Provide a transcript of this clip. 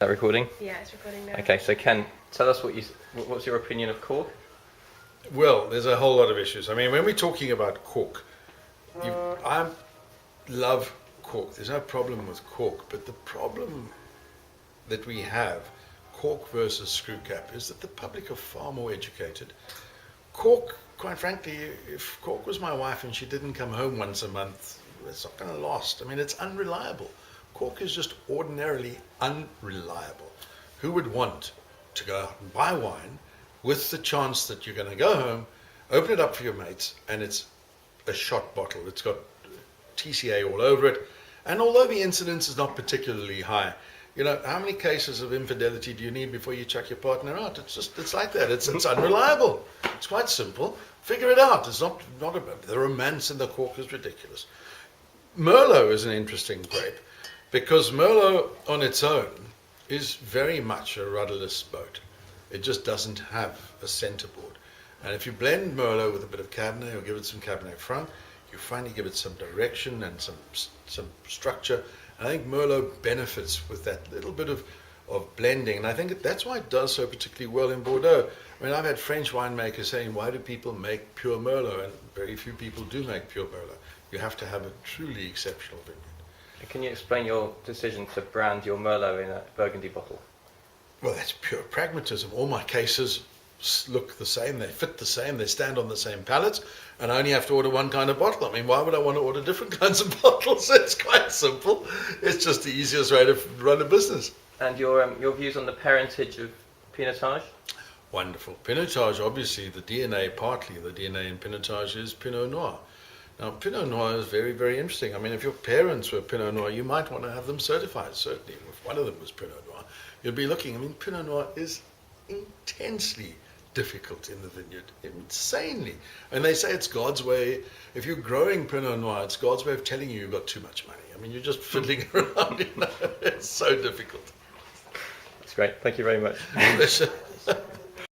That recording? Yeah, it's recording now. Okay, so Ken, tell us what's your opinion of cork? Well, there's a whole lot of issues. I mean, when we're talking about cork, I love cork. There's no problem with cork, but the problem that we have, cork versus screw cap, is that the public are far more educated. Cork, quite frankly, if cork was my wife and she didn't come home once a month, it's not going to last. I mean, it's unreliable. Cork is just ordinarily unreliable. Who would want to go out and buy wine with the chance that you're going to go home, open it up for your mates, and it's a shot bottle? It's got TCA all over it. And although the incidence is not particularly high, you know, how many cases of infidelity do you need before you chuck your partner out? It's like that. It's unreliable. It's quite simple. Figure it out. It's not the romance in the cork is ridiculous. Merlot is an interesting grape, because Merlot on its own is very much a rudderless boat. It just doesn't have a centerboard. And if you blend Merlot with a bit of Cabernet or give it some Cabernet Franc, you finally give it some direction and some structure. And I think Merlot benefits with that little bit of blending. And I think that's why it does so particularly well in Bordeaux. I mean, I've had French winemakers saying, why do people make pure Merlot? And very few people do make pure Merlot. You have to have a truly exceptional vineyard. Can you explain your decision to brand your Merlot in a Burgundy bottle? Well, that's pure pragmatism. All my cases look the same, they fit the same, they stand on the same pallets, and I only have to order one kind of bottle. I mean, why would I want to order different kinds of bottles? It's quite simple. It's just the easiest way to run a business. And your views on the parentage of Pinotage? Wonderful. Pinotage, obviously, partly the DNA in Pinotage is Pinot Noir. Now, Pinot Noir is very, very interesting. I mean, if your parents were Pinot Noir, you might want to have them certified, certainly. If one of them was Pinot Noir, you'd be looking. I mean, Pinot Noir is intensely difficult in the vineyard, insanely. And they say it's God's way. If you're growing Pinot Noir, it's God's way of telling you you've got too much money. I mean, you're just fiddling around. You know? It's so difficult. That's great. Thank you very much. Pleasure.